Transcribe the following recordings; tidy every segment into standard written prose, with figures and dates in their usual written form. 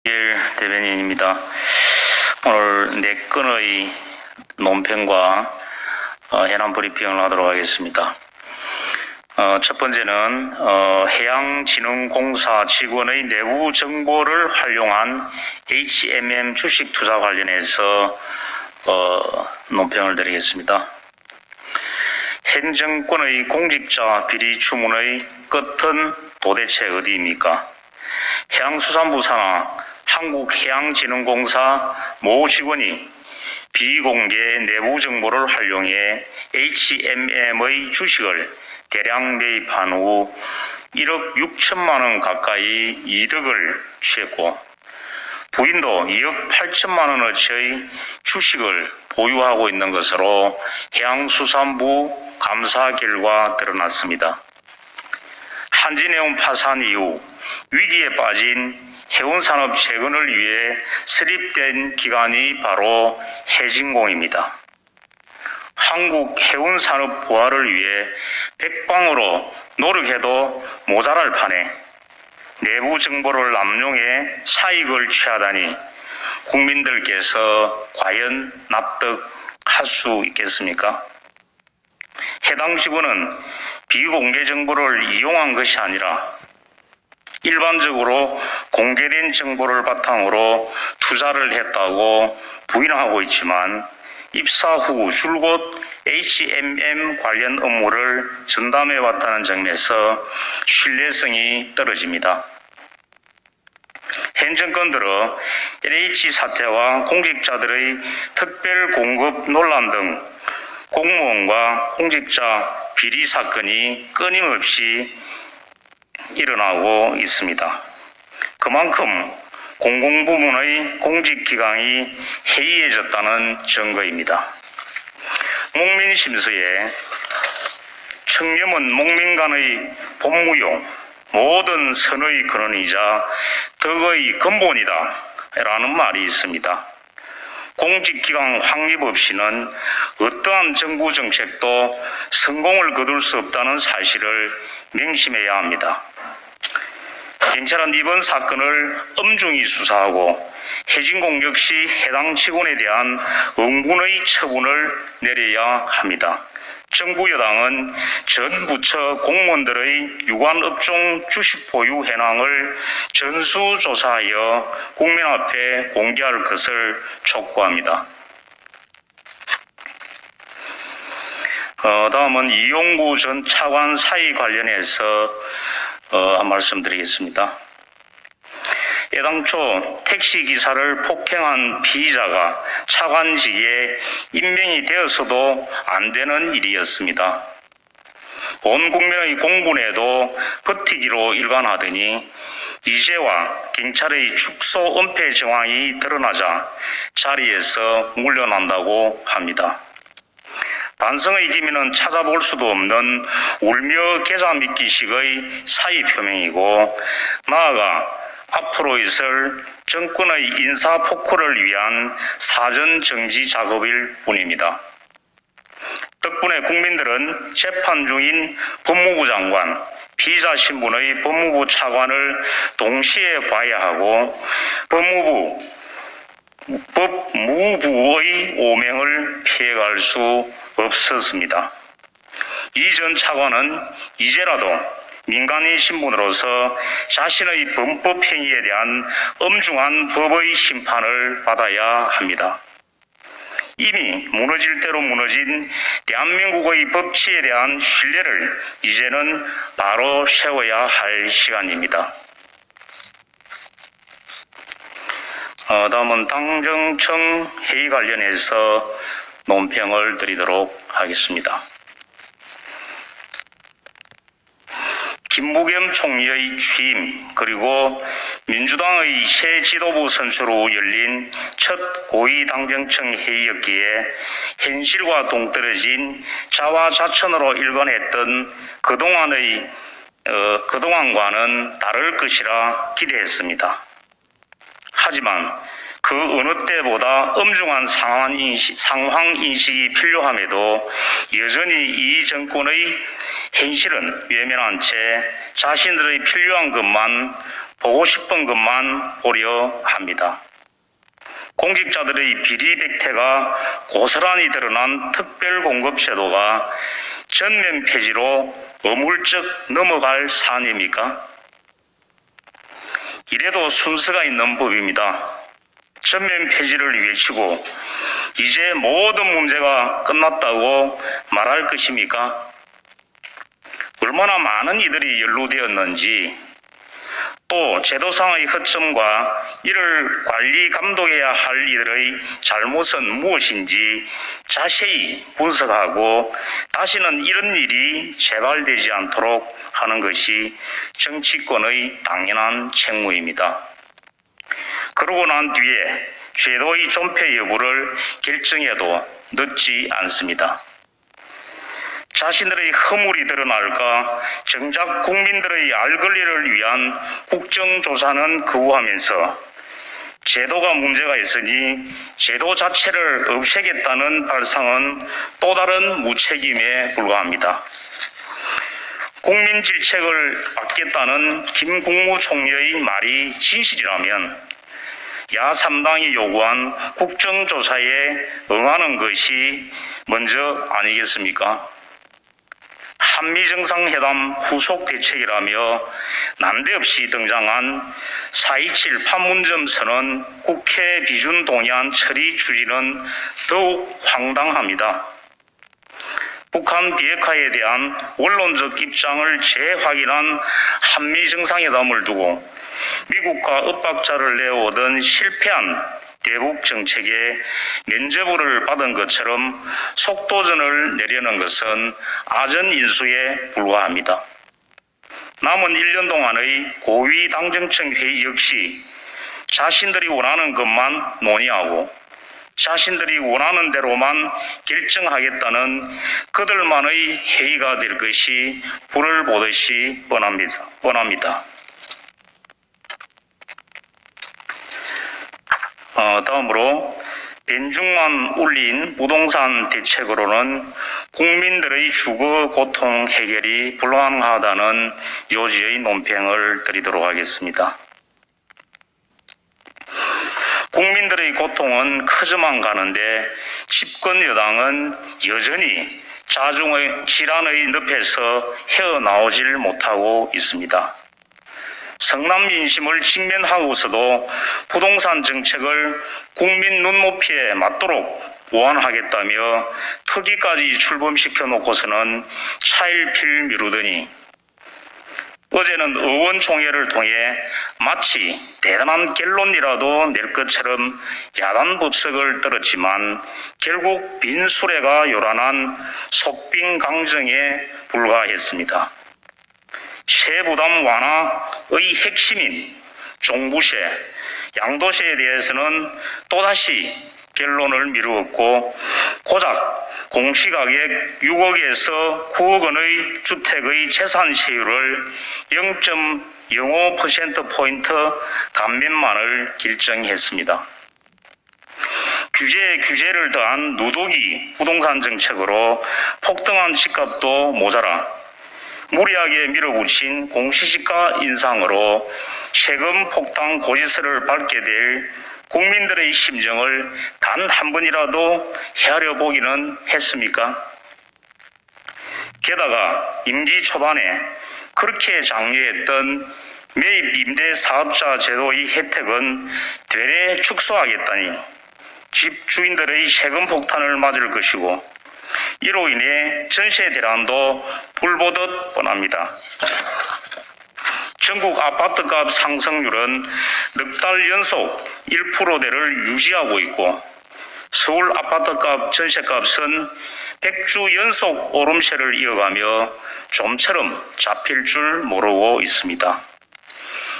대변인입니다. 오늘 4건의 논평과 현안 브리핑을 하도록 하겠습니다. 첫 번째는 해양진흥공사 직원의 내부 정보를 활용한 HMM 주식 투자 관련해서 논평을 드리겠습니다. 현 정권의 공직자 비리 추문의 끝은 도대체 어디입니까? 해양수산부 산하 한국해양진흥공사 모 직원이 비공개 내부 정보를 활용해 HMM의 주식을 대량 매입한 후 1억 6천만 원 가까이 이득을 취했고 부인도 2억 8천만 원어치의 주식을 보유하고 있는 것으로 해양수산부 감사 결과 드러났습니다. 한진해운 파산 이후 위기에 빠진 해운산업 재건을 위해 설립된 기관이 바로 해진공입니다. 한국 해운산업 부활을 위해 백방으로 노력해도 모자랄 판에 내부 정보를 남용해 사익을 취하다니 국민들께서 과연 납득할 수 있겠습니까? 해당 직원은 비공개 정보를 이용한 것이 아니라 일반적으로 공개된 정보를 바탕으로 투자를 했다고 부인하고 있지만 입사 후 줄곧 HMM 관련 업무를 전담해왔다는 점에서 신뢰성이 떨어집니다. 현 정권 들어 LH 사태와 공직자들의 특별 공급 논란 등 공무원과 공직자 비리 사건이 끊임없이 일어나고 있습니다. 그만큼 공공부문의 공직기강이 해이해졌다는 증거입니다. 목민심서에 청렴은 목민 간의 본무용, 모든 선의 근원이자 덕의 근본이다 라는 말이 있습니다. 공직기강 확립 없이는 어떠한 정부 정책도 성공을 거둘 수 없다는 사실을 명심해야 합니다. 경찰은 이번 사건을 엄중히 수사하고 해진공 역시 해당 직원에 대한 응군의 처분을 내려야 합니다. 정부 여당은 전 부처 공무원들의 유관업종 주식 보유 현황을 전수조사하여 국민 앞에 공개할 것을 촉구합니다. 다음은 이용구 전 차관 사의 관련해서 한 말씀 드리겠습니다. 애당초 택시기사를 폭행한 피의자가 차관직에 임명이 되어서도 안 되는 일이었습니다. 온 국민의 공분에도 버티기로 일관하더니 이제와 경찰의 축소 은폐 정황이 드러나자 자리에서 물러난다고 합니다. 반성의 기미는 찾아볼 수도 없는 울며 계좌 믿기식의 사의 표명이고 나아가 앞으로 있을 정권의 인사폭로를 위한 사전 정지 작업일 뿐입니다. 덕분에 국민들은 재판 중인 법무부 장관, 피의자 신분의 법무부 차관을 동시에 봐야 하고 법무부의 오명을 피해갈 수 없었습니다. 이 전 차관은 이제라도 민간인 신분으로서 자신의 범법 행위에 대한 엄중한 법의 심판을 받아야 합니다. 이미 무너질 대로 무너진 대한민국의 법치에 대한 신뢰를 이제는 바로 세워야 할 시간입니다. 다음은 당정청 회의 관련해서 논평을 드리도록 하겠습니다. 김부겸 총리의 취임 그리고 민주당의 새 지도부 선출 후 열린 첫 고위당정청 회의였기에 현실과 동떨어진 자화자찬으로 일관했던 그동안과는 다를 것이라 기대했습니다. 하지만 그 어느 때보다 엄중한 상황인식이 필요함에도 여전히 이 정권의 현실은 외면한 채 자신들의 필요한 것만 보고 싶은 것만 보려 합니다. 공직자들의 비리백태가 고스란히 드러난 특별공급제도가 전면 폐지로 어물쩍 넘어갈 사안입니까? 이래도 순서가 있는 법입니다. 전면 폐지를 외치고 이제 모든 문제가 끝났다고 말할 것입니까? 얼마나 많은 이들이 연루되었는지, 또 제도상의 허점과 이를 관리 감독해야 할 이들의 잘못은 무엇인지 자세히 분석하고 다시는 이런 일이 재발되지 않도록 하는 것이 정치권의 당연한 책무입니다. 그러고 난 뒤에 제도의 존폐 여부를 결정해도 늦지 않습니다. 자신들의 허물이 드러날까 정작 국민들의 알 권리를 위한 국정조사는 거부하면서 제도가 문제가 있으니 제도 자체를 없애겠다는 발상은 또 다른 무책임에 불과합니다. 국민 질책을 막겠다는 김 국무총리의 말이 진실이라면 야3당이 요구한 국정조사에 응하는 것이 먼저 아니겠습니까? 한미정상회담 후속 대책이라며 난데없이 등장한 4.27 판문점 선언 국회 비준 동의안 처리 추진은 더욱 황당합니다. 북한 비핵화에 대한 원론적 입장을 재확인한 한미정상회담을 두고 미국과 엇박자를 내오던 실패한 대북 정책에 면죄부를 받은 것처럼 속도전을 내려는 것은 아전인수에 불과합니다. 남은 1년 동안의 고위 당정청 회의 역시 자신들이 원하는 것만 논의하고 자신들이 원하는 대로만 결정하겠다는 그들만의 회의가 될 것이 불을 보듯이 뻔합니다. 다음으로 벤중만 울린 부동산 대책으로는 국민들의 주거 고통 해결이 불가능하다는 요지의 논평을 드리도록 하겠습니다. 국민들의 고통은 커져만 가는데 집권 여당은 여전히 자중의 질환의 늪에서 헤어나오질 못하고 있습니다. 성남 민심을 직면하고서도 부동산 정책을 국민 눈높이에 맞도록 보완하겠다며 특위까지 출범시켜 놓고서는 차일피일 미루더니 어제는 의원총회를 통해 마치 대단한 결론이라도 낼 것처럼 야단 법석을 떨었지만 결국 빈 수레가 요란한 속빈 강정에 불과했습니다. 세부담 완화의 핵심인 종부세, 양도세에 대해서는 또다시 결론을 미루었고 고작 공시가격 6억에서 9억 원의 주택의 재산세율을 0.05%포인트 감면만을 결정했습니다. 규제에 규제를 더한 누더기 부동산 정책으로 폭등한 집값도 모자라 무리하게 밀어붙인 공시지가 인상으로 세금 폭탄 고지서를 밟게 될 국민들의 심정을 단 한 번이라도 헤아려 보기는 했습니까? 게다가 임기 초반에 그렇게 장려했던 매입 임대 사업자 제도의 혜택은 되레 축소하겠다니 집주인들의 세금 폭탄을 맞을 것이고 이로 인해 전세 대란도 불보듯 뻔합니다. 전국 아파트값 상승률은 넉 달 연속 1%대를 유지하고 있고 서울 아파트값 전세값은 100주 연속 오름세를 이어가며 좀처럼 잡힐 줄 모르고 있습니다.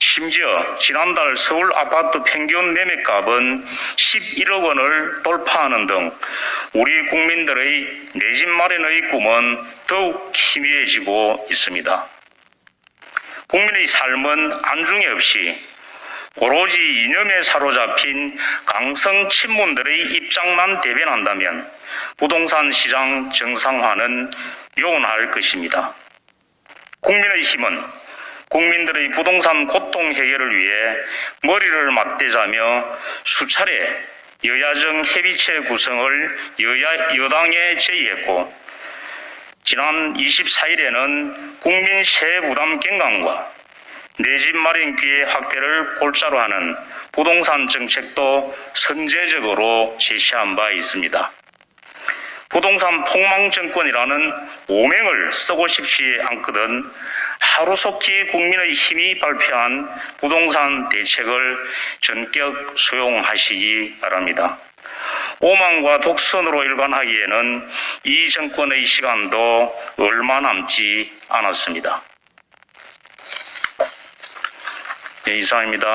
심지어 지난달 서울 아파트 평균 매매값은 11억 원을 돌파하는 등 우리 국민들의 내 집 마련의 꿈은 더욱 희미해지고 있습니다. 국민의 삶은 안중에 없이 오로지 이념에 사로잡힌 강성 친문들의 입장만 대변한다면 부동산 시장 정상화는 요원할 것입니다. 국민의 힘은 국민들의 부동산 고통 해결을 위해 머리를 맞대자며 수차례 여야정 협의체 구성을 여당에 제의했고, 지난 24일에는 국민 세액 부담 경감과 내 집 마련 기회 확대를 골자로 하는 부동산 정책도 선제적으로 제시한 바 있습니다. 부동산 폭망 정권이라는 오명을 쓰고 싶지 않거든 하루속히 국민의 힘이 발표한 부동산 대책을 전격 수용하시기 바랍니다. 오만과 독선으로 일관하기에는 이 정권의 시간도 얼마 남지 않았습니다. 네, 이상입니다.